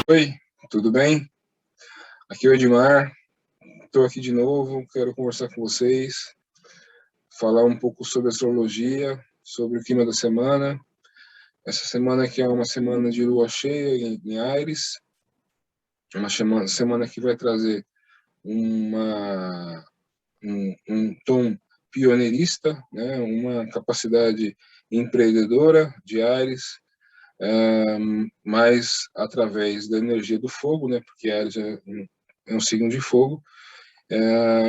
Oi, tudo bem? Aqui é o Edmar, estou aqui de novo, quero conversar com vocês, falar um pouco sobre astrologia, sobre o clima da semana. Essa semana aqui é uma semana de lua cheia em Áries, uma semana que vai trazer um tom pioneirista, né? Uma capacidade empreendedora de Áries, mas através da energia do fogo, né? Porque Áries é um signo de fogo.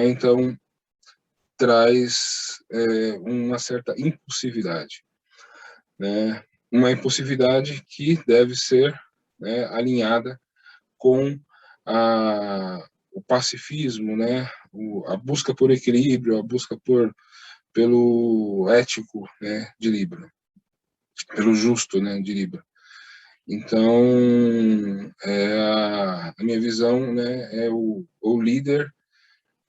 Então, traz uma certa impulsividade, né? Uma impulsividade que deve ser, né, alinhada com o pacifismo, né? A busca por equilíbrio, a busca pelo ético, né, de Libra, pelo justo, né, de Libra. Então, a minha visão, né, é o líder,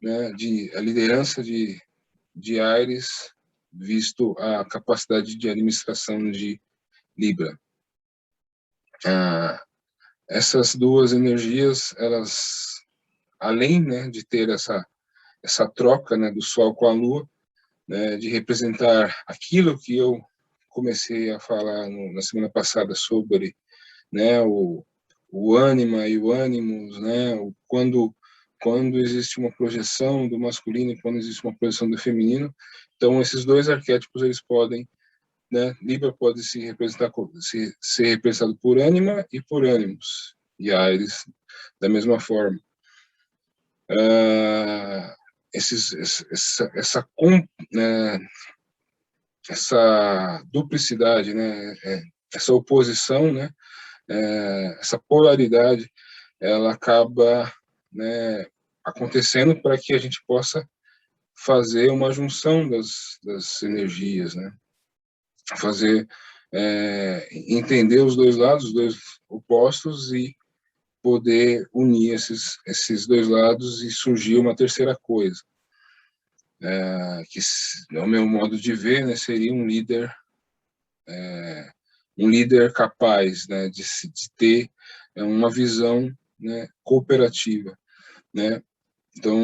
né, a liderança de Ares, visto a capacidade de administração de Libra. Essas duas energias, elas, além, né, de ter essa troca, né, do Sol com a Lua, né, de representar aquilo que eu comecei a falar na semana passada sobre, né, o ânima e o ânimos, né, quando existe uma projeção do masculino e quando existe uma projeção do feminino. Então, esses dois arquétipos, eles podem, né, Libra pode se representar, ser representado por ânima e por ânimos, e Ares da mesma forma. Essa duplicidade, né, essa oposição, né, essa polaridade, ela acaba, né, acontecendo para que a gente possa fazer uma junção das energias, né, fazer, entender os dois lados, os dois opostos, e poder unir esses dois lados e surgir uma terceira coisa, que, no meu modo de ver, né, seria um líder capaz, né, de ter uma visão, né, cooperativa, né? Então,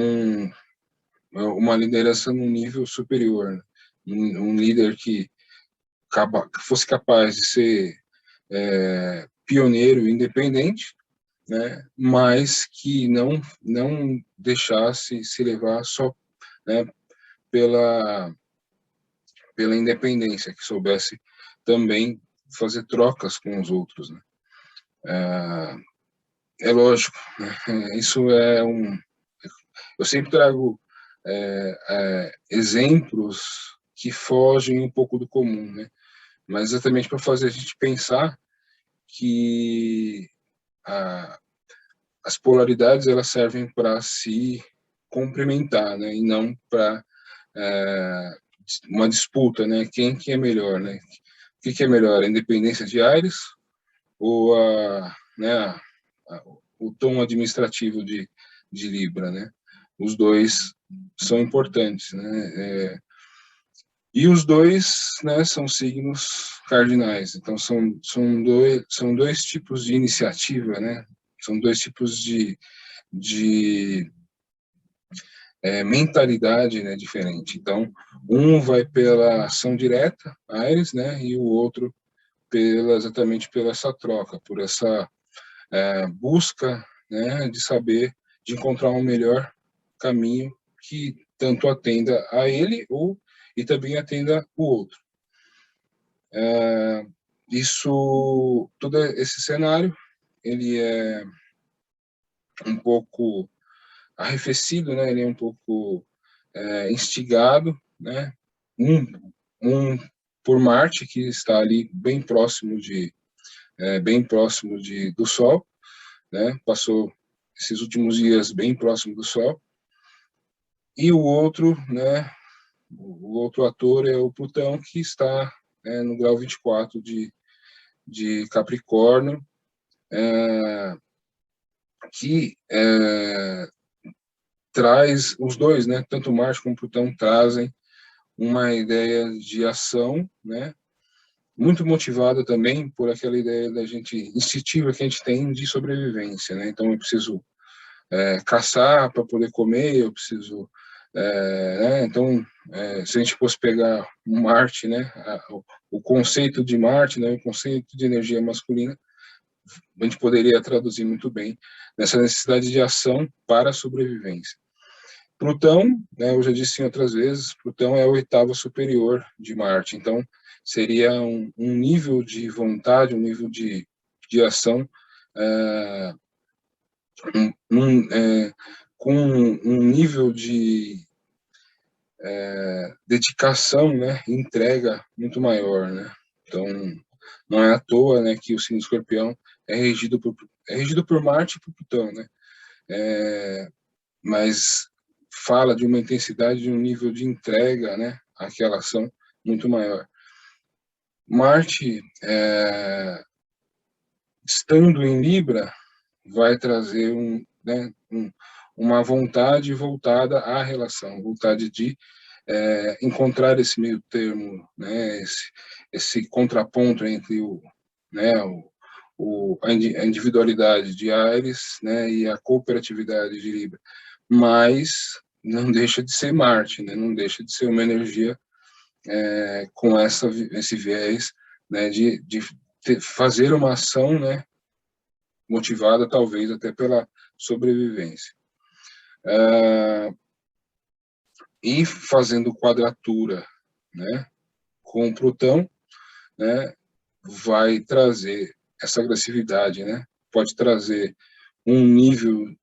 uma liderança num nível superior, né? Um líder que fosse capaz de ser pioneiro, independente, né, mas que não deixasse se levar só, né, pela independência, que soubesse também fazer trocas com os outros, né? É lógico, né? Isso eu sempre trago exemplos que fogem um pouco do comum, né? Mas exatamente para fazer a gente pensar que as polaridades, elas servem para se complementar, né? E não para uma disputa, né? Quem que é melhor, né? O que é melhor, a independência de Ares ou né, o tom administrativo de Libra, né? Os dois são importantes, né? E os dois, né, são signos cardinais. Então são dois tipos de iniciativa, né? São dois tipos de mentalidade, né, diferente. Então, um vai pela ação direta, Ares, né, e o outro exatamente pela essa troca, por essa busca, né, de saber, de encontrar um melhor caminho que tanto atenda a ele e também atenda o outro. Todo esse cenário, ele é um pouco arrefecido, né? Ele é um pouco instigado, né? Um por Marte, que está ali bem próximo do Sol, né? Passou esses últimos dias bem próximo do Sol. E o outro, né? O outro ator é o Plutão, que está no grau 24 de Capricórnio, que traz os dois, né? Tanto Marte como Plutão trazem uma ideia de ação, né? muito motivada também por aquela ideia da gente instintiva que a gente tem de sobrevivência, né? Então eu preciso caçar para poder comer, eu preciso, né? Então se a gente fosse pegar Marte, né? O conceito de Marte, né? O conceito de energia masculina, a gente poderia traduzir muito bem nessa necessidade de ação para a sobrevivência. Plutão, né, eu já disse em outras vezes, Plutão é o oitavo superior de Marte, então seria um nível de vontade, um nível de ação com um nível de dedicação, né, entrega muito maior, né? Então, não é à toa, né, que o signo de Escorpião é regido por Marte e por Plutão, né? Mas fala de uma intensidade, de um nível de entrega, né, àquela ação muito maior. Marte, estando em Libra, vai trazer uma vontade voltada à relação, vontade de encontrar esse meio termo, né, esse contraponto entre né, a individualidade de Áries, né, e a cooperatividade de Libra. Mas não deixa de ser Marte, né, não deixa de ser uma energia com esse viés, né, de fazer uma ação, né, motivada talvez até pela sobrevivência. E fazendo quadratura, né, com Plutão, né, vai trazer essa agressividade, né, pode trazer um nível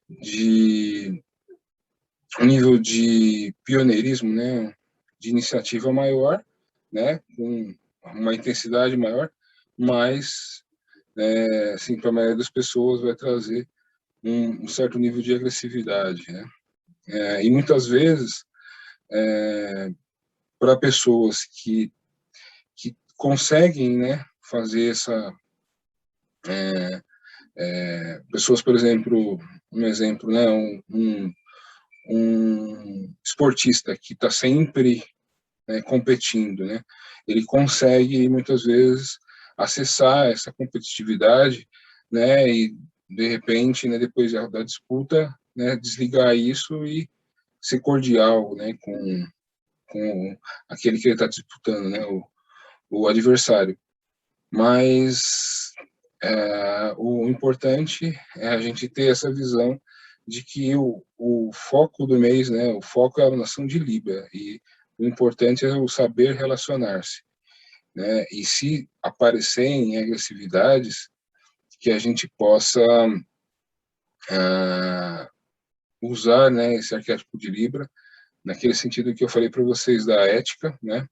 de pioneirismo, né, de iniciativa maior, né, com uma intensidade maior, mas, assim, para a maioria das pessoas vai trazer um certo nível de agressividade, né. E muitas vezes, para pessoas que conseguem, né, fazer essa... pessoas, por exemplo, um exemplo, né, um esportista que está sempre competindo, né, ele consegue muitas vezes acessar essa competitividade, né, e de repente, né, depois da disputa, né, desligar isso e ser cordial, né, com aquele que ele está disputando, né, o adversário. Mas o importante é a gente ter essa visão de que o foco do mês, né, o foco é a nação de Libra, e o importante é o saber relacionar-se, né, e se aparecerem agressividades, que a gente possa usar, né, esse arquétipo de Libra, naquele sentido que eu falei para vocês da ética, né,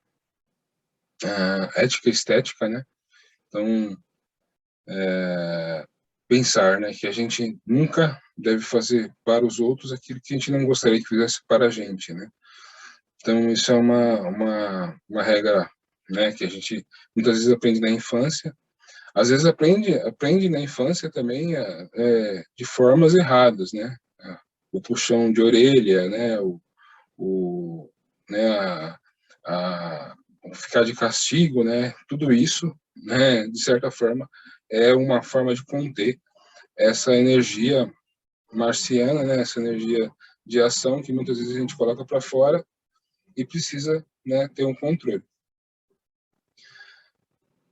ética e estética, né, então, pensar, né, que a gente nunca deve fazer para os outros aquilo que a gente não gostaria que fizesse para a gente, né. Então, isso é uma regra, né, que a gente muitas vezes aprende na infância, às vezes aprende na infância também de formas erradas, né, o puxão de orelha, né, né, a ficar de castigo, né, tudo isso, né, de certa forma, é uma forma de conter essa energia marciana, né, essa energia de ação que muitas vezes a gente coloca para fora e precisa, né, ter um controle.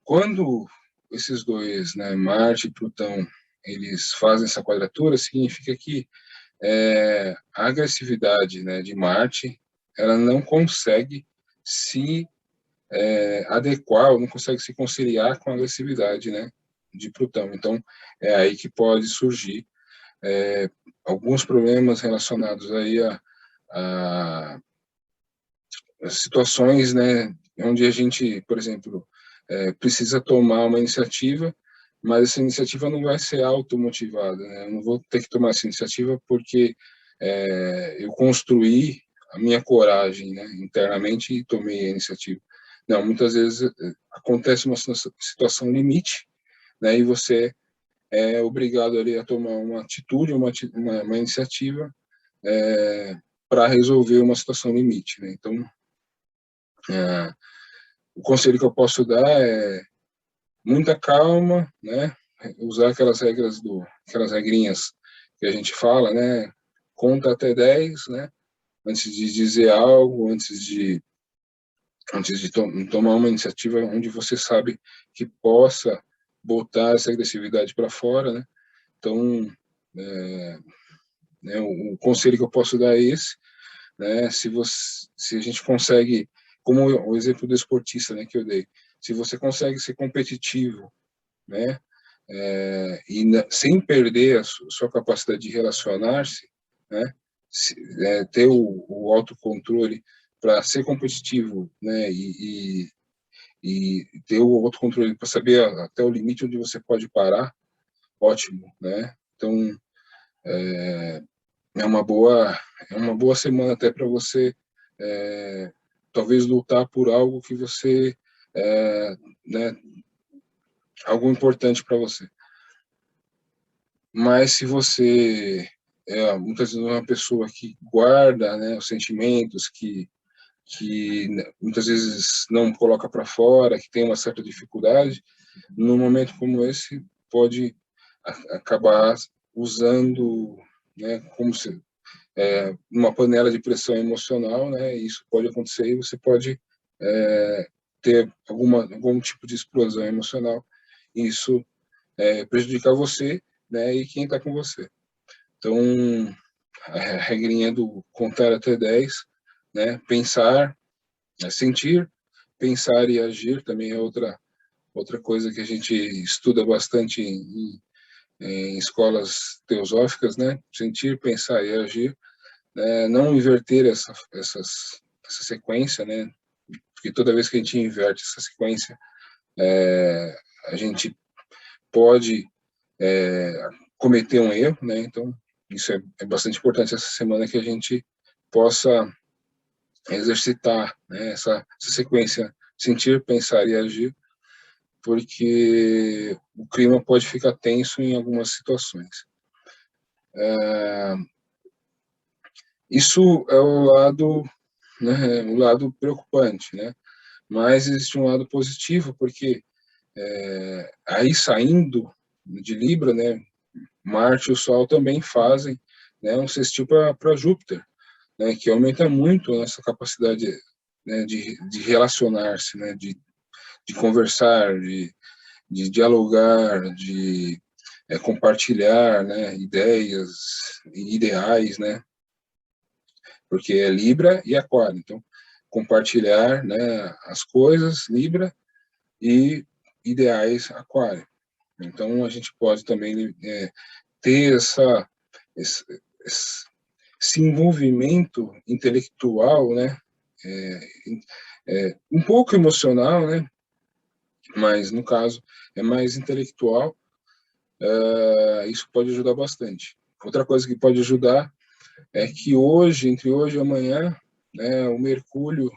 Quando esses dois, né, Marte e Plutão, eles fazem essa quadratura, significa que a agressividade, né, de Marte, ela não consegue se adequar, ou não consegue se conciliar com a agressividade, né, de Plutão. Então, é aí que pode surgir alguns problemas relacionados aí a situações, né, onde a gente, por exemplo, precisa tomar uma iniciativa, mas essa iniciativa não vai ser automotivada, né? Eu não vou ter que tomar essa iniciativa porque eu construí a minha coragem, né, internamente e tomei a iniciativa. Não, muitas vezes acontece uma situação limite, né, e você é obrigado ali a tomar uma atitude, uma iniciativa para resolver uma situação limite, né? Então, o conselho que eu posso dar é muita calma, né? Usar aquelas regrinhas que a gente fala, né? Conta até 10, né? Antes de dizer algo, antes de tomar uma iniciativa onde você sabe que possa botar essa agressividade para fora, né? Então, né, o conselho que eu posso dar é esse, né? Se a gente consegue, como o exemplo do esportista, né, que eu dei, se você consegue ser competitivo, né, sem perder a sua capacidade de relacionar-se, né, ter o autocontrole para ser competitivo, né, e ter o autocontrole para saber até o limite onde você pode parar, ótimo, né? Então é uma boa semana até para você talvez lutar por algo que você né, algo importante para você. Mas se você muitas vezes é uma pessoa que guarda, né, os sentimentos, que muitas vezes não coloca para fora, que tem uma certa dificuldade, num momento como esse pode acabar usando, né, como se uma panela de pressão emocional, né, e isso pode acontecer e você pode ter algum tipo de explosão emocional, e isso prejudicar você, né, e quem está com você. Então, a regrinha do contar até 10, né, pensar, sentir, pensar e agir também é outra coisa que a gente estuda bastante em escolas teosóficas, né, sentir, pensar e agir, não inverter essa sequência, né, porque toda vez que a gente inverte essa sequência, a gente pode cometer um erro, né? Então, isso é bastante importante essa semana que a gente possa exercitar, né, essa sequência, sentir, pensar e agir, porque o clima pode ficar tenso em algumas situações. Isso é o lado preocupante, né? Mas existe um lado positivo, porque aí saindo de Libra, né, Marte e o Sol também fazem, né, um sextil para Júpiter, né, que aumenta muito essa capacidade, né, de relacionar-se, né, de conversar, de dialogar, de compartilhar, né, ideias e ideais, né, porque é Libra e Aquário. Então, compartilhar, né, as coisas, Libra, e ideais, Aquário. Então, a gente pode também ter esse, esse envolvimento intelectual, né, um pouco emocional, né, mas no caso é mais intelectual, isso pode ajudar bastante. Outra coisa que pode ajudar é que hoje, entre hoje e amanhã, né, o Mercúrio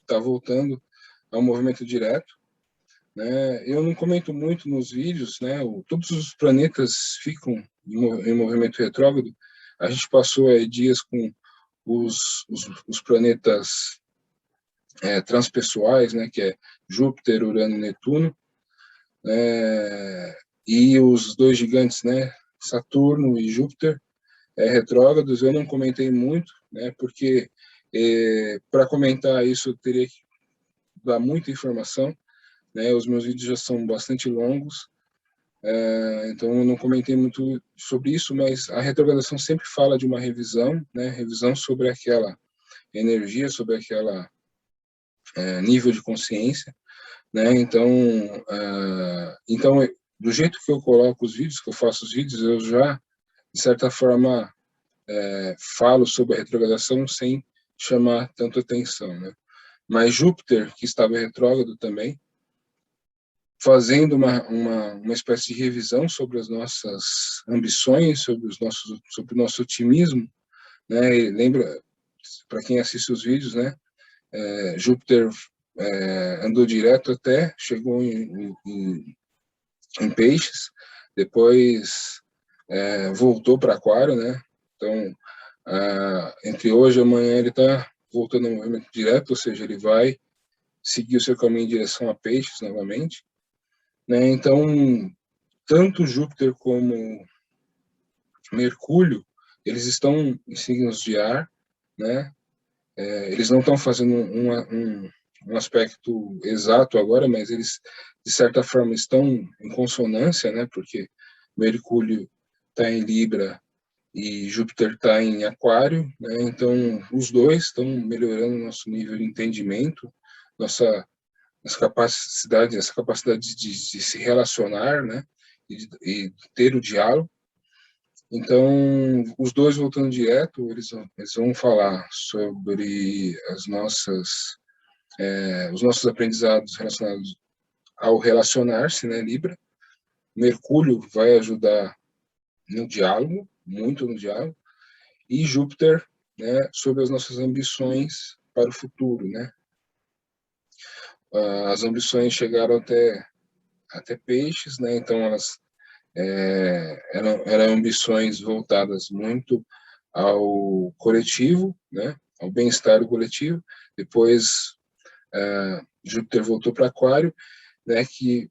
está voltando ao movimento direto, né. Eu não comento muito nos vídeos, né, todos os planetas ficam em movimento retrógrado. A gente passou dias com os planetas transpessoais, né, que é Júpiter, Urano e Netuno, e os dois gigantes, né, Saturno e Júpiter, retrógrados. Eu não comentei muito, né, porque para comentar isso eu teria que dar muita informação, né, os meus vídeos já são bastante longos, então eu não comentei muito sobre isso, mas a retrogradação sempre fala de uma revisão, né, revisão sobre aquela energia, sobre aquela nível de consciência, né? Então, do jeito que eu coloco os vídeos, que eu faço os vídeos, eu já, de certa forma, falo sobre a retrogradação sem chamar tanto atenção, né? Mas Júpiter, que estava retrógrado também, fazendo uma espécie de revisão sobre as nossas ambições, sobre o nosso otimismo, né? E lembra, para quem assiste os vídeos, né? Júpiter andou direto até, chegou em Peixes, depois voltou para Aquário, né? Então, entre hoje e amanhã ele está voltando ao movimento direto, ou seja, ele vai seguir o seu caminho em direção a Peixes novamente, né? Então, tanto Júpiter como Mercúrio, eles estão em signos de ar, né? Eles não estão fazendo um aspecto exato agora, mas eles, de certa forma, estão em consonância, né? Porque Mercúrio está em Libra e Júpiter está em Aquário, né? Então, os dois estão melhorando nosso nível de entendimento, essa capacidade de se relacionar, né? E ter o diálogo. Então, os dois voltando direto, eles vão falar sobre os nossos aprendizados relacionados ao relacionar-se, né, Libra. Mercúrio vai ajudar no diálogo, muito no diálogo, e Júpiter, né, sobre as nossas ambições para o futuro, né. As ambições chegaram até Peixes, né, então elas eram ambições voltadas muito ao coletivo, né, ao bem-estar do coletivo. Depois, Júpiter voltou para Aquário, né, que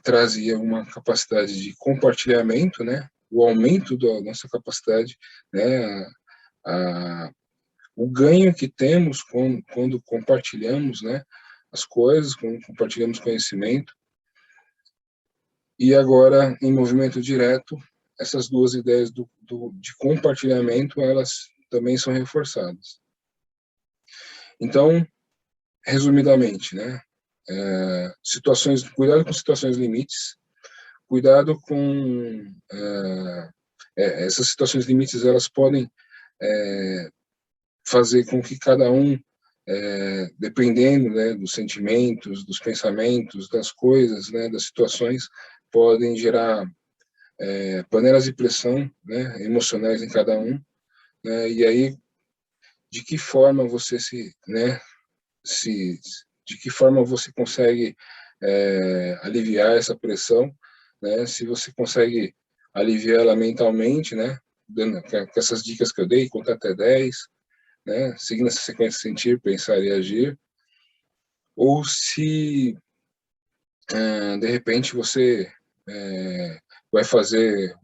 trazia uma capacidade de compartilhamento, né, o aumento da nossa capacidade, né, o ganho que temos quando compartilhamos, né, as coisas, quando compartilhamos conhecimento. E agora, em movimento direto, essas duas ideias de compartilhamento, elas também são reforçadas. Então, resumidamente, né, cuidado com situações limites, cuidado com essas situações limites, elas podem fazer com que cada um, dependendo, né, dos sentimentos, dos pensamentos, das coisas, né, das situações, podem gerar panelas de pressão, né, emocionais em cada um, né, e aí de que forma você de que forma você consegue aliviar essa pressão, né, se você consegue aliviar ela mentalmente, né, dando com essas dicas que eu dei, contar até 10, né, seguindo essa sequência de sentir, pensar e agir, ou se de repente você vai fazer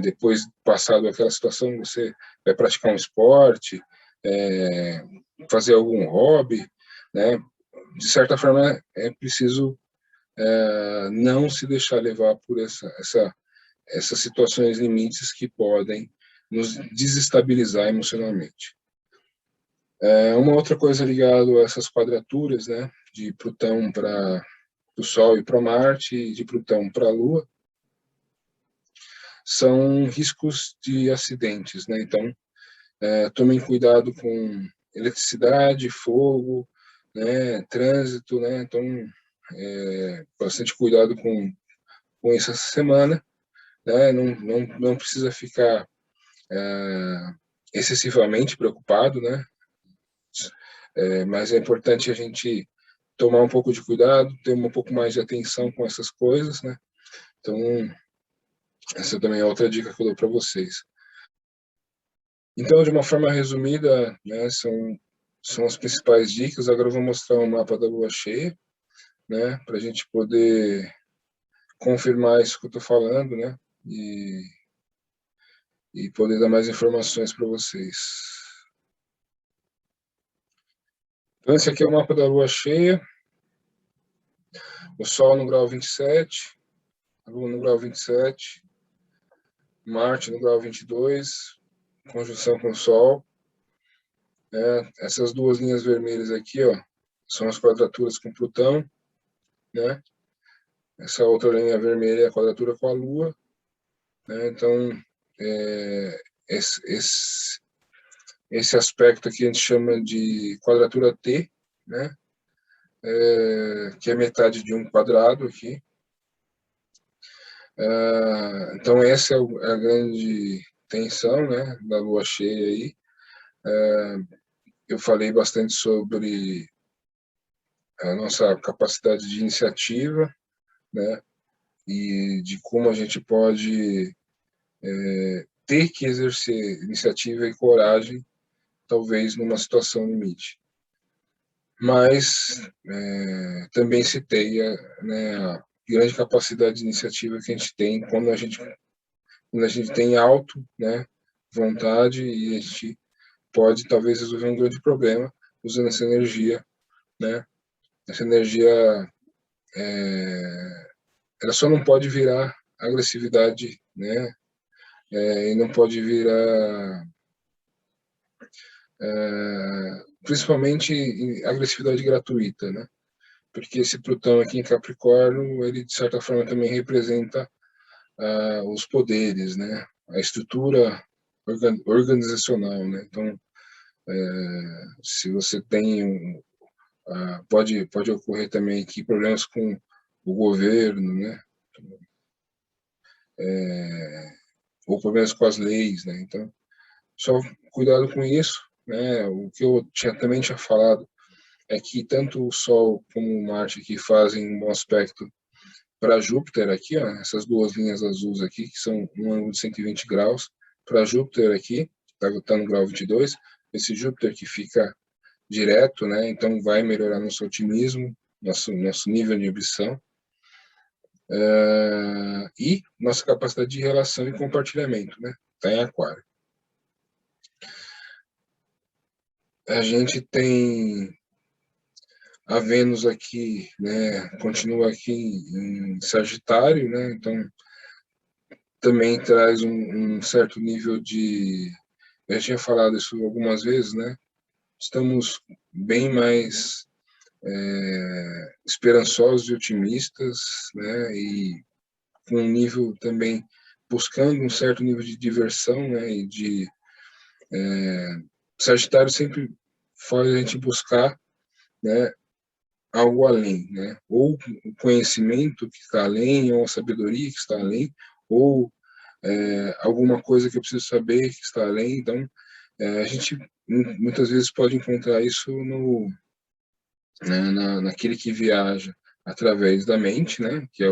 depois passado aquela situação, você vai praticar um esporte, fazer algum hobby, né? De certa forma é preciso não se deixar levar por essas situações limites que podem nos desestabilizar emocionalmente. Uma outra coisa ligada a essas quadraturas, né, de Plutão para o Sol e para Marte, e de Plutão para a Lua, são riscos de acidentes, né? Então, tomem cuidado com eletricidade, fogo, né, trânsito, né? Então, bastante cuidado com isso essa semana, né? Não precisa ficar excessivamente preocupado, né? Mas é importante a gente tomar um pouco de cuidado, ter um pouco mais de atenção com essas coisas, né? Então, essa também é outra dica que eu dou para vocês. Então, de uma forma resumida, né, são as principais dicas. Agora eu vou mostrar um mapa da lua cheia, né, para a gente poder confirmar isso que eu estou falando, né, e poder dar mais informações para vocês. Então, esse aqui é o mapa da lua cheia. O Sol no grau 27, a Lua no grau 27, Marte no grau 22, conjunção com o Sol. Essas duas linhas vermelhas aqui, ó, são as quadraturas com Plutão, né? Essa outra linha vermelha é a quadratura com a Lua, né? Então, esse aspecto aqui a gente chama de quadratura T, né? Que é metade de um quadrado aqui. Então, essa é a grande tensão, né, da lua cheia aí. Eu falei bastante sobre a nossa capacidade de iniciativa, né, e de como a gente pode ter que exercer iniciativa e coragem, talvez numa situação limite. mas também citei né, a grande capacidade de iniciativa que a gente tem quando a gente tem alto, né, vontade, e a gente pode talvez resolver um grande problema usando essa energia, né? Essa energia, ela só não pode virar agressividade, né? E não pode virar, principalmente agressividade gratuita, né? Porque esse Plutão aqui em Capricórnio, ele de certa forma também representa os poderes, né? A estrutura organizacional, né? Então, se você tem pode ocorrer também aqui problemas com o governo, né? Ou problemas com as leis, né? Então, só cuidado com isso, né? O que eu também tinha falado é que tanto o Sol como o Marte aqui fazem um bom aspecto para Júpiter aqui, ó, essas duas linhas azuis aqui, que são um ângulo de 120 graus, para Júpiter aqui, tá no grau 22, esse Júpiter que fica direto, né? Então vai melhorar nosso otimismo, nosso nível de ambição, e nossa capacidade de relação e compartilhamento, né? Está em Aquário. A gente tem a Vênus aqui, né? Continua aqui em Sagitário, né? Então também traz um certo nível de, eu já tinha falado isso algumas vezes, né? Estamos bem mais esperançosos e otimistas, né? E com um nível também buscando um certo nível de diversão, né? E de Sagitário sempre faz a gente buscar, né? Algo além, né? Ou o conhecimento que está além, ou a sabedoria que está além, ou alguma coisa que eu preciso saber que está além. Então, a gente muitas vezes pode encontrar isso naquele que viaja através da mente, né? Que é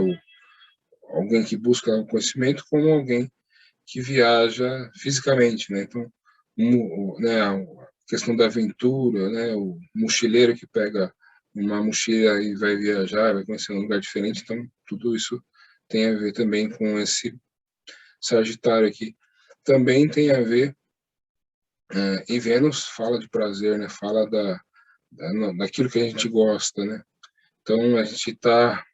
alguém que busca o conhecimento, como alguém que viaja fisicamente, né? Então, né, a questão da aventura, né? O mochileiro que pega uma mochila e vai viajar, vai conhecer um lugar diferente. Então, tudo isso tem a ver também com esse Sagitário aqui. Também tem a ver, e Vênus fala de prazer, né? Fala daquilo que a gente gosta, né? Então, a gente está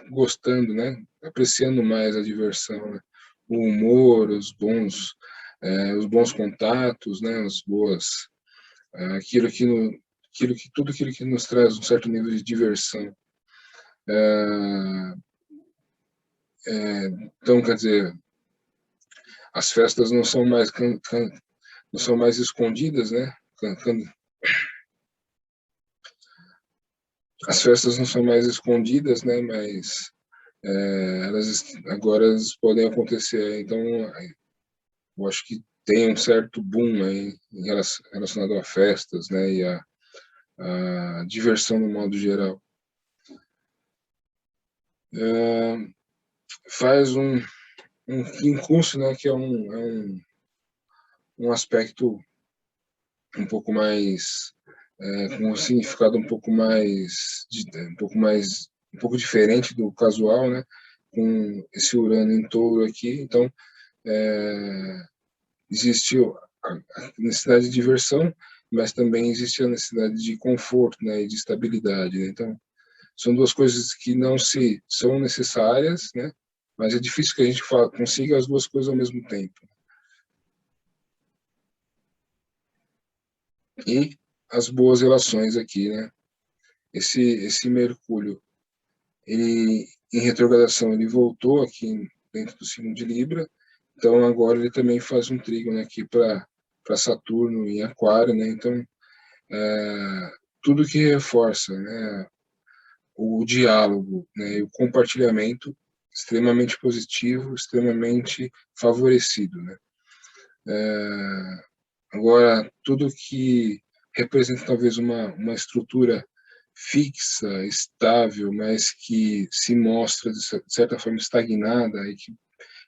gostando, né? Apreciando mais a diversão, né? O humor, os bons contatos, né? As boas, aquilo que, tudo aquilo que nos traz um certo nível de diversão. Então, quer dizer, as festas não são mais não são mais escondidas, né? As festas não são mais escondidas, né? Mas elas agora elas podem acontecer. Então, eu acho que tem um certo boom aí relacionado a festas, né? E a diversão no modo geral. Faz um quincuncio, né? Que é um aspecto um pouco mais com um significado um pouco diferente do casual, né? Com esse Urano em Touro aqui, então existe a necessidade de diversão, mas também existe a necessidade de conforto, né? E de estabilidade, né? Então são duas coisas que não se são necessárias, né? Mas é difícil que a gente consiga as duas coisas ao mesmo tempo. E as boas relações aqui, né? Esse Mercúrio, ele em retrogradação, ele voltou aqui dentro do signo de Libra, então agora ele também faz um trígono aqui para Saturno em Aquário, né? Então tudo que reforça, né, o diálogo, né, e o compartilhamento extremamente positivo, extremamente favorecido, né? Agora, tudo que representa talvez uma estrutura fixa, estável, mas que se mostra de certa forma estagnada e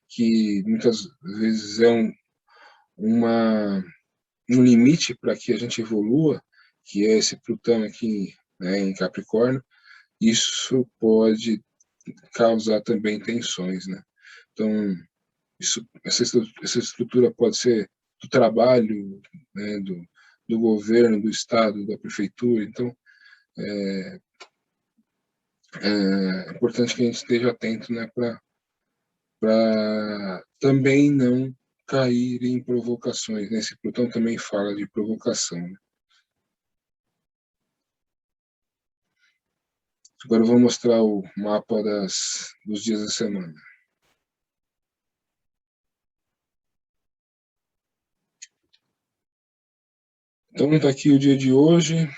que muitas vezes é um limite para que a gente evolua, que é esse Plutão aqui, né, em Capricórnio, isso pode causar também tensões, né? Então, essa estrutura pode ser do trabalho, né, do governo, do Estado, da prefeitura. Então, é importante que a gente esteja atento, né, para também não cair em provocações. Né? Esse Plutão também fala de provocação. Né? Agora eu vou mostrar o mapa dos dias da semana. Então, está aqui o dia de hoje,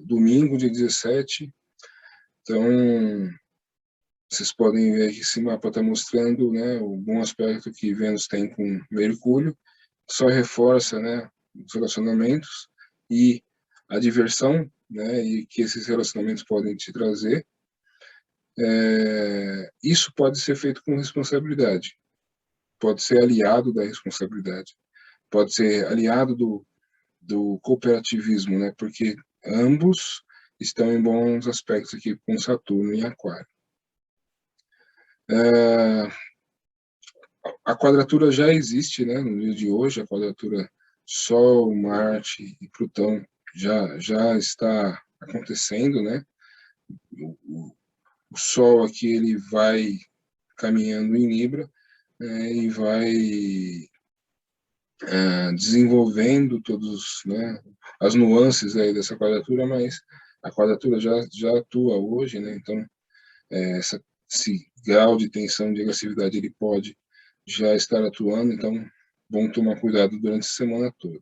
domingo, dia 17. Então, vocês podem ver que esse mapa está mostrando, né, o bom aspecto que Vênus tem com Mercúrio, só reforça, né, os relacionamentos e a diversão, né, e que esses relacionamentos podem te trazer. Isso pode ser feito com responsabilidade, pode ser aliado da responsabilidade, pode ser aliado do cooperativismo, né, porque ambos estão em bons aspectos aqui com Saturno em Aquário. A quadratura já existe, né, no dia de hoje, a quadratura Sol, Marte e Plutão já está acontecendo, né? O Sol aqui ele vai caminhando em Libra, né, e vai desenvolvendo todos, né, as nuances aí dessa quadratura, mas a quadratura já atua hoje, né? Então esse grau de tensão, de agressividade, ele pode já estar atuando, então bom tomar cuidado durante a semana toda.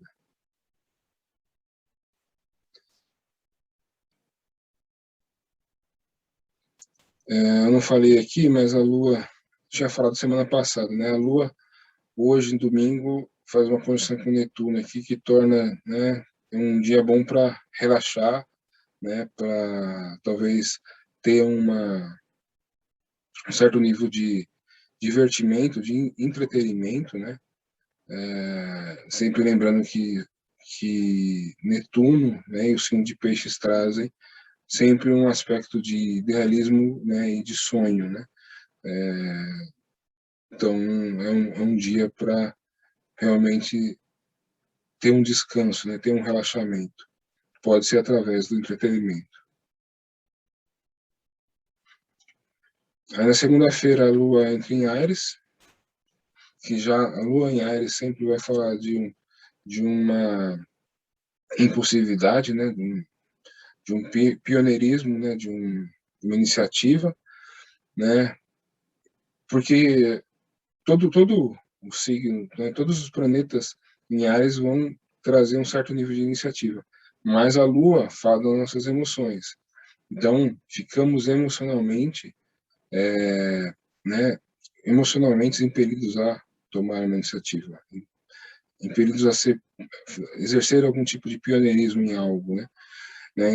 Eu não falei aqui, mas a Lua, tinha falado semana passada, né? A Lua, hoje, domingo, faz uma conjunção com Netuno aqui, que torna, né, um dia bom para relaxar, né? Para talvez ter um certo nível de divertimento, de entretenimento, né? Sempre lembrando que Netuno, né, e o signo de Peixes trazem sempre um aspecto de idealismo, né, e de sonho, né? Então é um dia para realmente ter um descanso, né, ter um relaxamento. Pode ser através do entretenimento. Aí na segunda-feira a Lua entra em Áries, que já a Lua em Áries sempre vai falar de uma impulsividade, né, de um pioneirismo, né, de uma iniciativa, né, porque todo o signo, né, todos os planetas em Áries vão trazer um certo nível de iniciativa, mas a Lua fala das nossas emoções. Então, ficamos emocionalmente, né, emocionalmente impelidos a tomar uma iniciativa, impelidos a exercer algum tipo de pioneirismo em algo, né?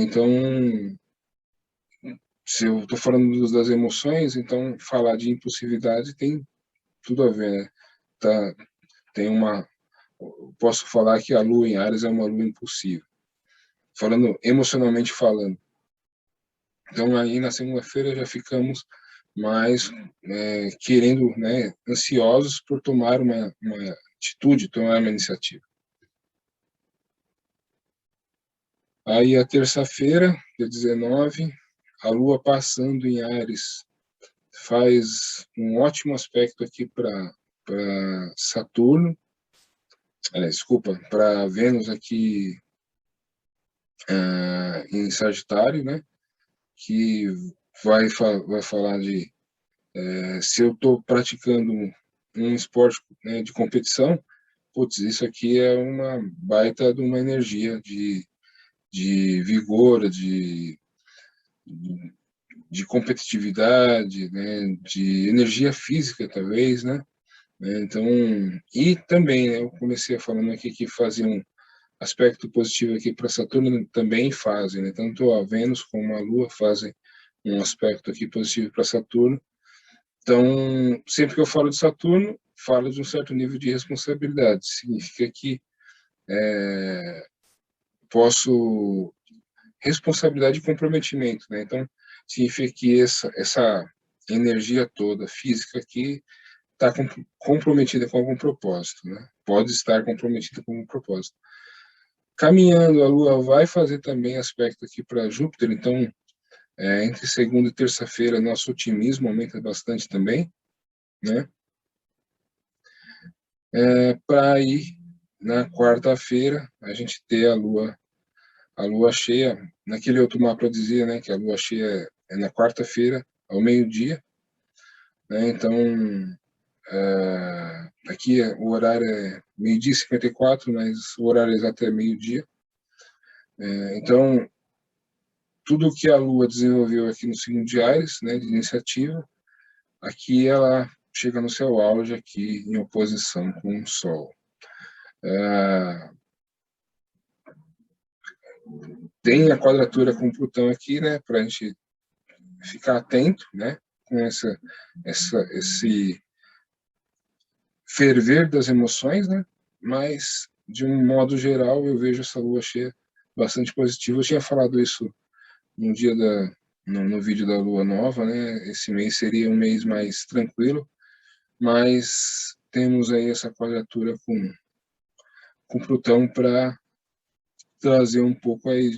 Então, se eu estou falando das emoções, então falar de impulsividade tem tudo a ver, né? Tá, tem posso falar que a Lua em Áries é uma Lua impulsiva, falando emocionalmente falando. Então aí na segunda-feira já ficamos mais querendo, né, ansiosos por tomar uma atitude, tomar uma iniciativa. Aí a terça-feira, dia 19, a Lua passando em Áries faz um ótimo aspecto aqui para Saturno, desculpa, para Vênus aqui em Sagitário, né? Que vai falar de se eu estou praticando um esporte, né, de competição, putz, isso aqui é uma baita de uma energia de vigor, de competitividade, né, de energia física, talvez, né? Então, e também, né, eu comecei falando aqui que fazia um aspecto positivo aqui para Saturno, também fazem, né? Tanto a Vênus como a Lua fazem um aspecto aqui positivo para Saturno. Então, sempre que eu falo de Saturno, falo de um certo nível de responsabilidade. Significa que posso responsabilidade e comprometimento, né? Então, significa que essa energia toda física aqui está comprometida com algum propósito, né? Pode estar comprometida com algum propósito. Caminhando, a Lua vai fazer também aspecto aqui para Júpiter, então, entre segunda e terça-feira, nosso otimismo aumenta bastante também, né? Para aí, na quarta-feira, a gente ter a Lua cheia, naquele outro mapa dizia, né, que a Lua cheia é na quarta-feira, ao meio-dia, né? Então, aqui o horário é meio-dia e 54, mas o horário exato é meio-dia. Então, tudo que a Lua desenvolveu aqui no signo de Áries, né, de iniciativa, aqui ela chega no seu auge aqui em oposição com o Sol. Tem a quadratura com Plutão aqui, né, para a gente ficar atento, né, com esse ferver das emoções, né, mas de um modo geral eu vejo essa Lua cheia bastante positiva. Eu tinha falado isso no vídeo da Lua Nova, né? Esse mês seria um mês mais tranquilo, mas temos aí essa quadratura com Plutão para trazer um pouco aí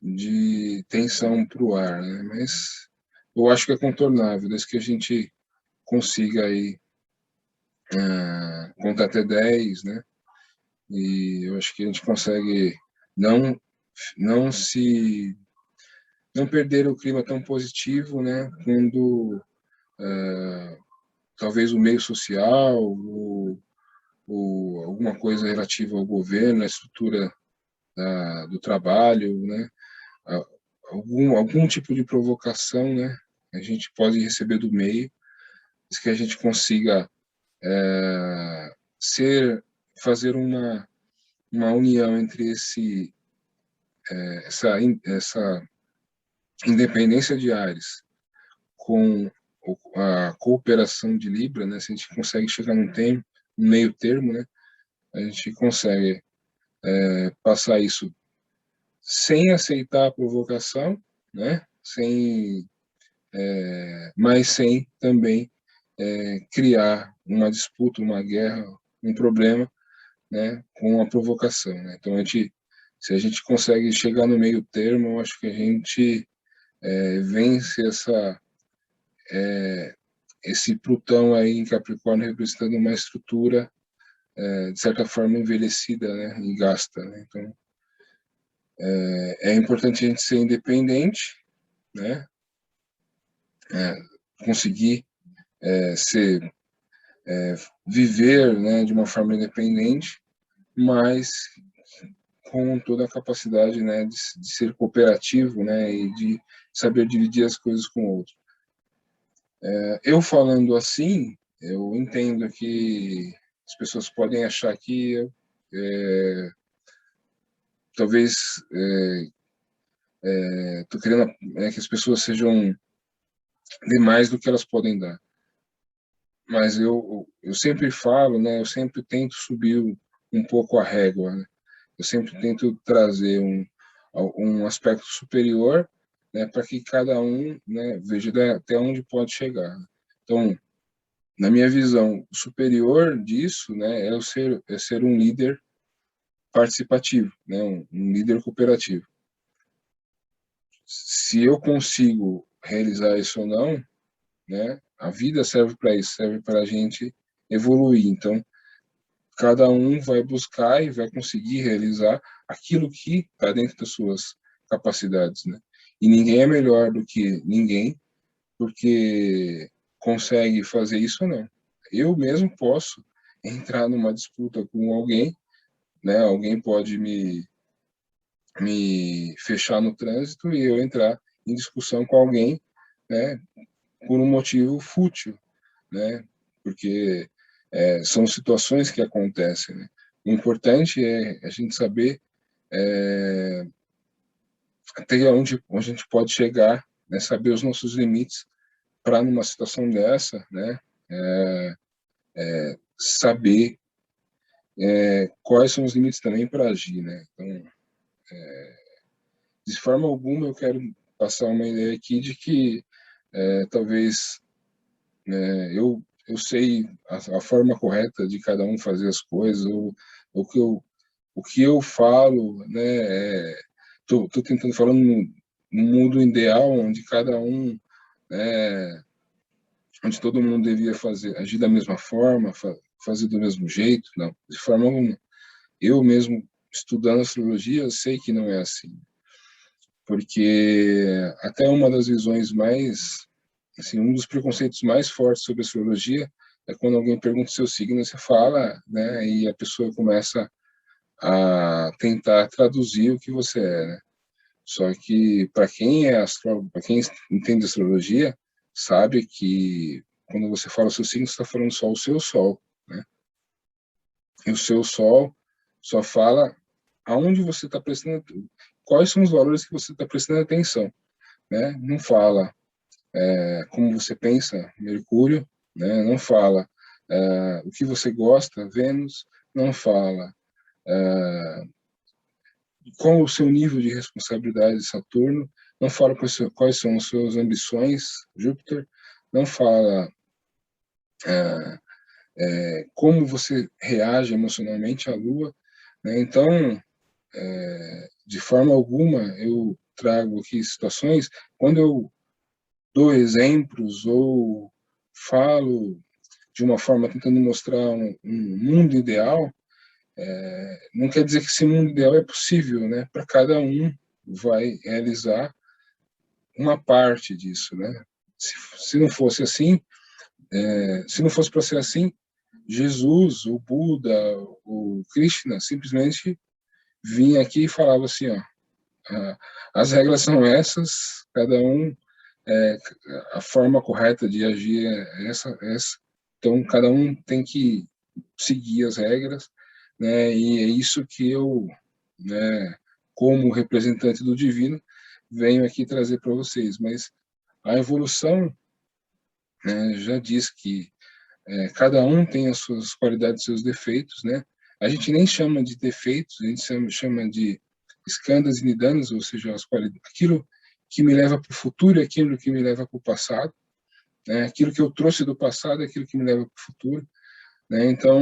de tensão para o ar, né? Mas eu acho que é contornável, desde que a gente consiga aí contar até 10, né? E eu acho que a gente consegue não não se não perder o clima tão positivo, né? Quando talvez o meio social ou alguma coisa relativa ao governo, à estrutura do trabalho, né? Algum tipo de provocação, né? A gente pode receber do meio, que a gente consiga fazer uma união entre essa independência de Ares com a cooperação de Libra, né? Se a gente consegue chegar num meio termo, né? A gente consegue passar isso sem aceitar a provocação, né? Mas sem também criar uma disputa, uma guerra, um problema, né? Com a provocação, né? Então se a gente consegue chegar no meio termo, eu acho que a gente vence esse Plutão aí em Capricórnio representando uma estrutura de certa forma envelhecida, né, e gasta, né? Então é importante a gente ser independente, né, conseguir viver, né, de uma forma independente, mas com toda a capacidade, né, de ser cooperativo, né, e de saber dividir as coisas com o outro. Eu falando assim, eu entendo que as pessoas podem achar que eu talvez estou querendo que as pessoas sejam demais do que elas podem dar. Mas eu sempre falo, né, eu sempre tento subir um pouco a régua, né? Eu sempre tento trazer um aspecto superior, né, para que cada um, né, veja até onde pode chegar. Então, na minha visão, o superior disso, né, é ser um líder participativo, né, um líder cooperativo. Se eu consigo realizar isso ou não, né, a vida serve para isso, serve para a gente evoluir. Então, cada um vai buscar e vai conseguir realizar aquilo que está dentro das suas capacidades, né? E ninguém é melhor do que ninguém porque consegue fazer isso ou não. Eu mesmo posso entrar numa disputa com alguém, né? Alguém pode me fechar no trânsito e eu entrar em discussão com alguém, né? Por um motivo fútil, né? Porque são situações que acontecem, né? O importante é a gente saber até onde a gente pode chegar, né? Saber os nossos limites para numa situação dessa, né? Saber quais são os limites também para agir, né? Então, de forma alguma eu quero passar uma ideia aqui de que talvez eu sei a forma correta de cada um fazer as coisas, ou o que eu falo, né, tô tentando falar no mundo ideal, onde cada um, onde todo mundo devia agir da mesma forma, fazer do mesmo jeito, não, de forma alguma. Eu mesmo, estudando astrologia, sei que não é assim, porque até uma das visões mais, assim, um dos preconceitos mais fortes sobre astrologia é quando alguém pergunta o seu signo, você fala, né, e a pessoa começa a tentar traduzir o que você é, né? Só que para quem é astrólogo, para quem entende astrologia, sabe que quando você fala o seu signo, você está falando só o seu sol, né? E o seu sol só fala aonde você está prestando, quais são os valores que você está prestando atenção, né? Não fala como você pensa, Mercúrio, né? Não fala o que você gosta, Vênus, não fala qual o seu nível de responsabilidade, Saturno, não fala quais são as suas ambições, Júpiter, não fala como você reage emocionalmente à Lua, né? Então, de forma alguma, eu trago aqui situações, quando eu dou exemplos ou falo de uma forma tentando mostrar um mundo ideal, não quer dizer que esse mundo ideal é possível, né? Para cada um vai realizar uma parte disso, né? Se não fosse assim, se não fosse para ser assim, Jesus, o Buda, o Krishna simplesmente vinha aqui e falava assim, ó, as regras são essas, cada um, a forma correta de agir é essa. Então, cada um tem que seguir as regras, né? E é isso que eu, né, como representante do divino, venho aqui trazer para vocês. Mas a evolução, né, já diz que cada um tem as suas qualidades, seus defeitos, né? A gente nem chama de defeitos, a gente chama de skandhas e nidanas, ou seja, as qualidades, aquilo que me leva para o futuro e aquilo que me leva para o passado, né? Aquilo que eu trouxe do passado é aquilo que me leva para o futuro, né? Então,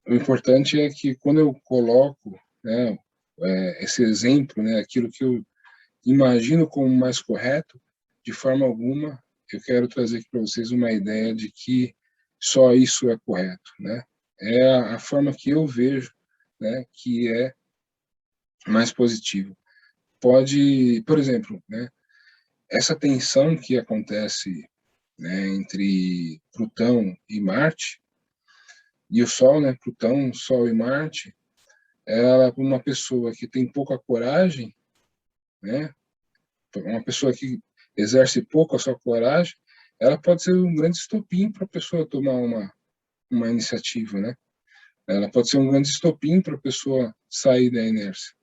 o importante é que quando eu coloco, né, esse exemplo, né, aquilo que eu imagino como mais correto, de forma alguma eu quero trazer aqui para vocês uma ideia de que só isso é correto, né? É a forma que eu vejo, né, que é mais positivo. Pode, por exemplo, né, essa tensão que acontece, né, entre Plutão e Marte, e o Sol, né, Plutão, Sol e Marte, ela, uma pessoa que tem pouca coragem, né, uma pessoa que exerce pouco a sua coragem, ela pode ser um grande estopim para a pessoa tomar uma iniciativa, né? Ela pode ser um grande estopim para a pessoa sair da inércia,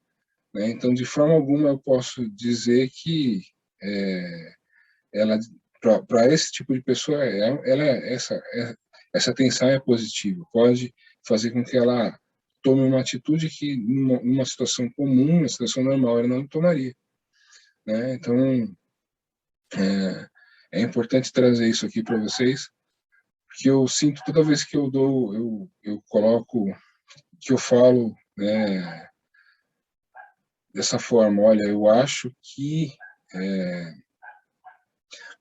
né? Então, de forma alguma, eu posso dizer que ela, para esse tipo de pessoa, essa tensão é positiva. Pode fazer com que ela tome uma atitude que, numa situação comum, numa situação normal, ela não tomaria, né? Então, é importante trazer isso aqui para vocês, porque eu sinto toda vez que eu dou, eu coloco, que eu falo, né, dessa forma, olha, eu acho que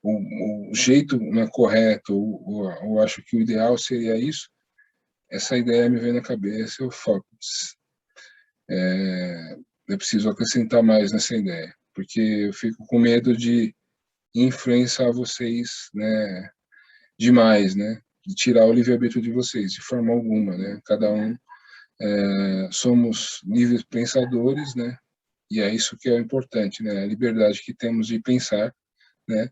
o jeito não é correto, ou eu acho que o ideal seria isso, essa ideia me vem na cabeça, eu falo, eu preciso acrescentar mais nessa ideia, porque eu fico com medo de influenciar vocês, né, demais, né, de tirar o livre-arbítrio de vocês, de forma alguma, né, cada um somos livres pensadores, né, e é isso que é importante, né, a liberdade que temos de pensar, né.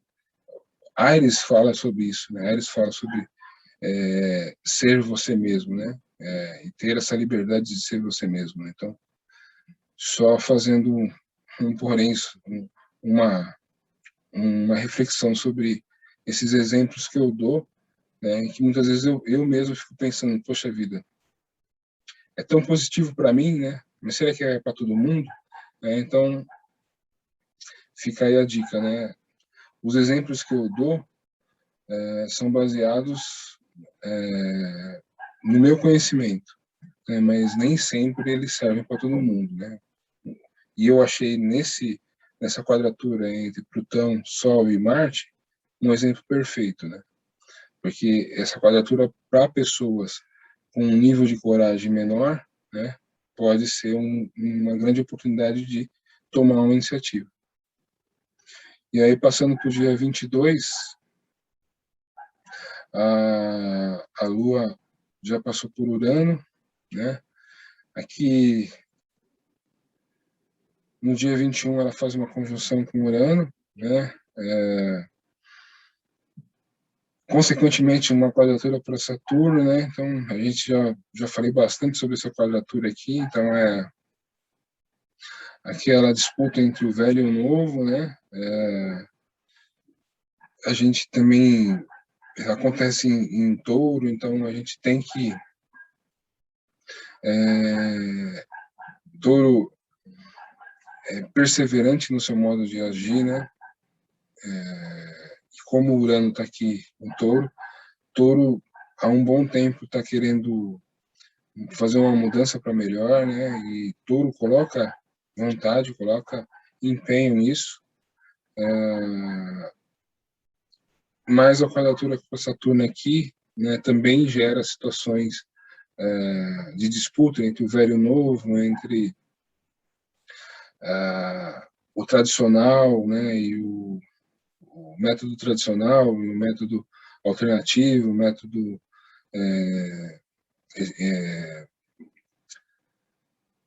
Aires fala sobre isso, né, Aires fala sobre ser você mesmo, né, e ter essa liberdade de ser você mesmo, né? Então, só fazendo porém, uma, uma reflexão sobre esses exemplos que eu dou, né, que muitas vezes eu mesmo fico pensando, poxa vida, é tão positivo para mim, né, Mas será que é para todo mundo? Então, fica aí a dica, né? Os exemplos que eu dou são baseados no meu conhecimento, né? Mas nem sempre eles servem para todo mundo, né? E eu achei nessa quadratura entre Plutão, Sol e Marte um exemplo perfeito, né? Porque essa quadratura para pessoas com um nível de coragem menor, né, pode ser uma grande oportunidade de tomar uma iniciativa. E aí, passando para o dia 22, a Lua já passou por Urano, né? Aqui, no dia 21, ela faz uma conjunção com Urano, né? Consequentemente, uma quadratura para Saturno, né? Então, a gente já falei bastante sobre essa quadratura aqui, então aquela disputa entre o velho e o novo, né? A gente também acontece em Touro, então a gente tem que Touro é perseverante no seu modo de agir, né? E como o Urano está aqui em Touro há um bom tempo está querendo fazer uma mudança para melhor, né? E Touro coloca vontade, coloca empenho nisso. Mas a quadratura com Saturno aqui, né, também gera situações de disputa entre o velho e o novo, entre o tradicional, né, e o método tradicional e o método alternativo, o método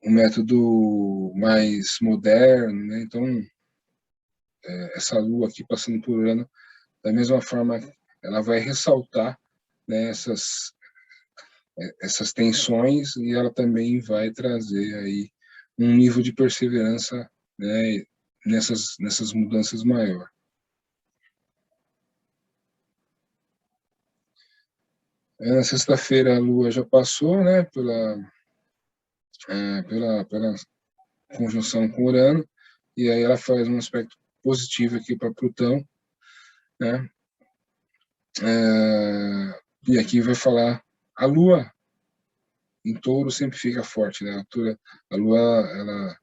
um método mais moderno, né? Então essa Lua aqui passando por Urano, da mesma forma, ela vai ressaltar, né, essas tensões e ela também vai trazer aí um nível de perseverança, né, nessas mudanças maior. Na sexta-feira a Lua já passou, né, pela conjunção com Urano, e aí ela faz um aspecto positivo aqui para Plutão, né, e aqui vai falar a Lua em Touro sempre fica forte, né, a Lua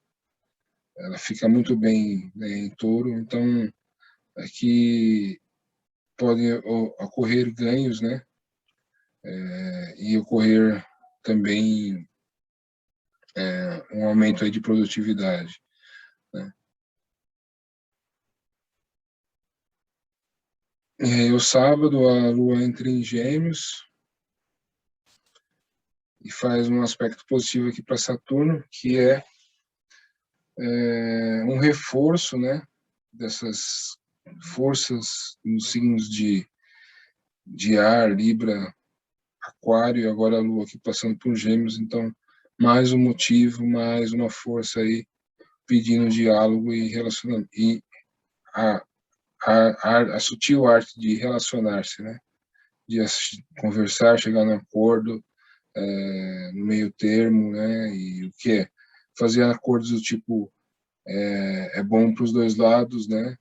ela fica muito bem, né, em Touro, então aqui podem ocorrer ganhos, né, e ocorrer também um aumento aí de produtividade, né. E aí, o sábado, a Lua entra em Gêmeos e faz um aspecto positivo aqui para Saturno, que é um reforço, né, dessas forças nos signos de ar, Libra, Aquário, e agora a Lua aqui passando por Gêmeos, então mais um motivo, mais uma força aí pedindo diálogo e relacionamento, e a, a sutil arte de relacionar-se, né? De conversar, chegar no acordo, no meio termo, né? E o que é? Fazer acordos do tipo, é bom para os dois lados, né?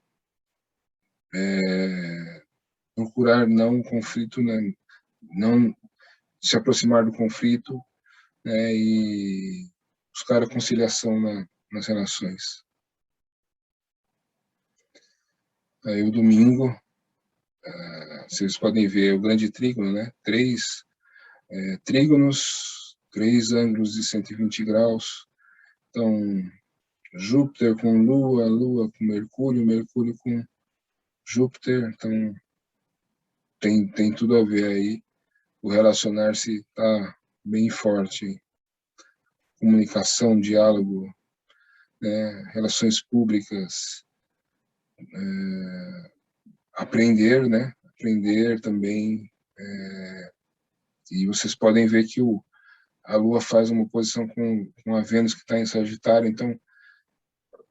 Procurar não conflito, né? Não se aproximar do conflito, né? E buscar a conciliação nas relações. Aí o domingo, vocês podem ver o grande trígono, né? Três trígonos, três ângulos de 120 graus. Então, Júpiter com Lua, Lua com Mercúrio, Mercúrio com Júpiter. Então, tem tudo a ver aí. O relacionar-se está bem forte. Comunicação, diálogo, né? Relações públicas, aprender, né? Aprender também. E vocês podem ver que a Lua faz uma oposição com a Vênus que está em Sagitário, então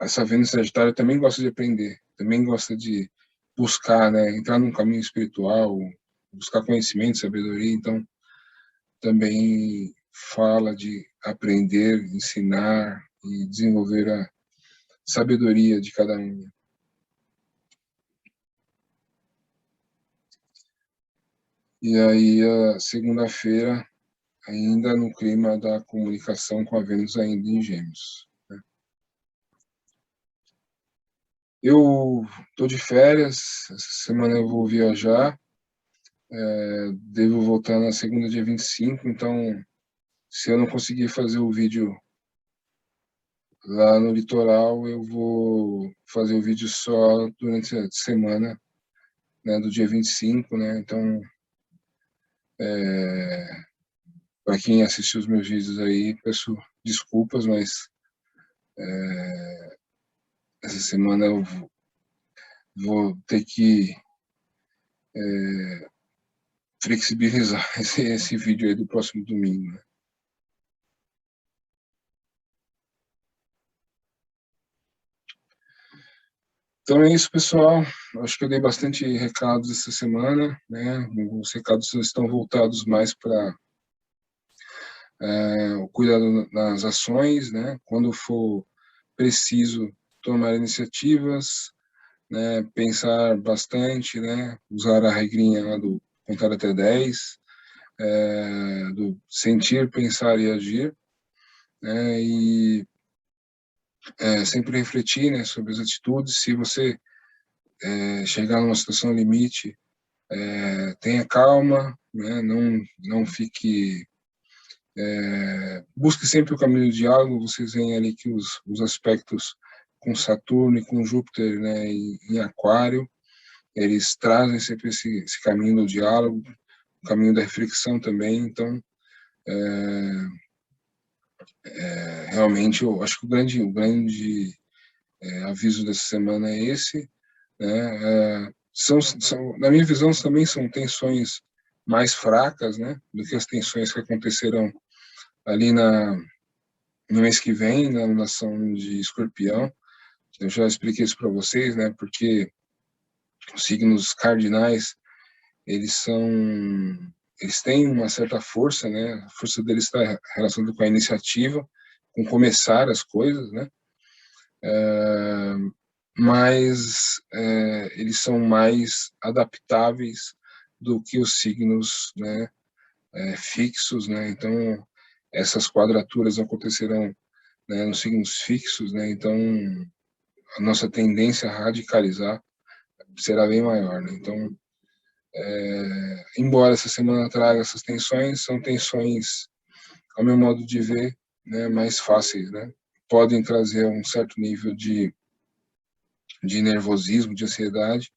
essa Vênus em Sagitário também gosta de aprender, também gosta de buscar, né, entrar num caminho espiritual, buscar conhecimento, sabedoria, então também fala de aprender, ensinar e desenvolver a sabedoria de cada um. E aí, a segunda-feira, ainda no clima da comunicação com a Vênus ainda em Gêmeos. Eu estou de férias, essa semana eu vou viajar, devo voltar na segunda, dia 25, então, se eu não conseguir fazer o vídeo lá no litoral, eu vou fazer o vídeo só durante a semana, né, do dia 25, né, então, para quem assistiu os meus vídeos aí, peço desculpas, mas essa semana eu vou ter que flexibilizar esse vídeo aí do próximo domingo, né? Então é isso, pessoal. Acho que eu dei bastante recados essa semana, né? Os recados estão voltados mais para o cuidado nas ações, né? Quando for preciso tomar iniciativas, né? Pensar bastante, né? Usar a regrinha lá do contar até 10, do sentir, pensar e agir, né? E sempre refletir, né? Sobre as atitudes. Se você chegar numa situação limite, tenha calma, né? Não fique busque sempre o caminho do diálogo. Vocês veem ali que os aspectos com Saturno e com Júpiter, né, em Aquário, eles trazem sempre esse caminho do diálogo, o caminho da reflexão também. Então, realmente, eu acho que o grande aviso dessa semana é esse, né? Na minha visão, também são tensões mais fracas, né, do que as tensões que acontecerão ali no mês que vem, na lunação de Escorpião. Eu já expliquei isso para vocês, né? Porque os signos cardinais, eles têm uma certa força, né? A força deles está relacionada com a iniciativa, com começar as coisas, né? Mas eles são mais adaptáveis do que os signos, né, fixos, né? Então, essas quadraturas acontecerão, né, nos signos fixos, né? Então, a nossa tendência a radicalizar será bem maior, né? Então, embora essa semana traga essas tensões, são tensões, ao meu modo de ver, né, mais fáceis, né? Podem trazer um certo nível de nervosismo, de ansiedade,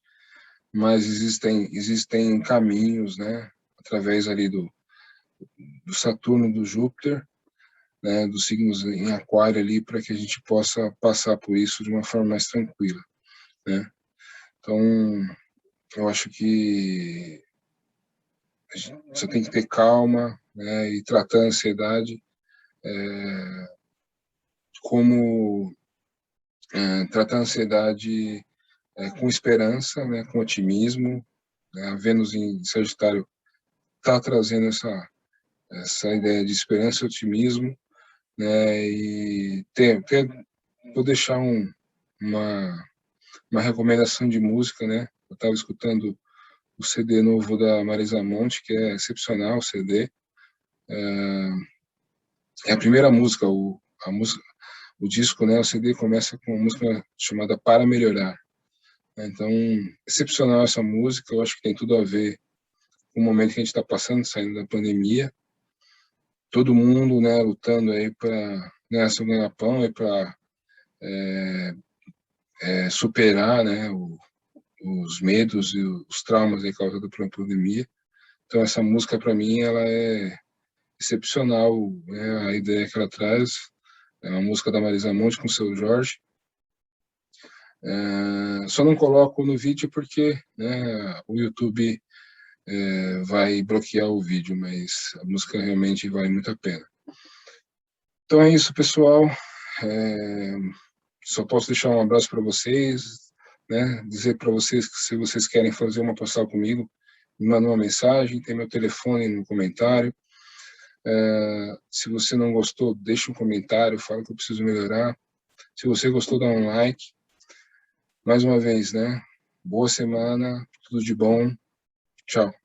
mas existem caminhos, né, através ali do Saturno, do Júpiter, né, dos signos em Aquário ali, para que a gente possa passar por isso de uma forma mais tranquila, né? Então, eu acho que você tem que ter calma, né, e tratar a ansiedade como tratar a ansiedade com esperança, né, com otimismo, né? A Vênus em Sagitário está trazendo essa ideia de esperança e otimismo, né, e vou deixar uma, uma recomendação de música, né? Eu estava escutando o CD novo da Marisa Monte, que é excepcional o CD. É a primeira música, o disco, né? O CD começa com uma música chamada Para Melhorar. Então, excepcional essa música. Eu acho que tem tudo a ver com o momento que a gente está passando, saindo da pandemia. Todo mundo, né, lutando aí para ganhar seu ganha-pão e para superar, né, os medos e os traumas aí causados pela pandemia. Então, essa música, para mim, ela é excepcional, né, a ideia que ela traz. É uma música da Marisa Monte com o Seu Jorge. Só não coloco no vídeo porque, né, o YouTube vai bloquear o vídeo, mas a música realmente vale muito a pena. Então é isso, pessoal. Só posso deixar um abraço para vocês, né, dizer para vocês que se vocês querem fazer uma postal comigo, me manda uma mensagem, tem meu telefone no comentário. Se você não gostou, deixa um comentário, fala que eu preciso melhorar. Se você gostou, dá um like. Mais uma vez, né? Boa semana, tudo de bom. Tchau.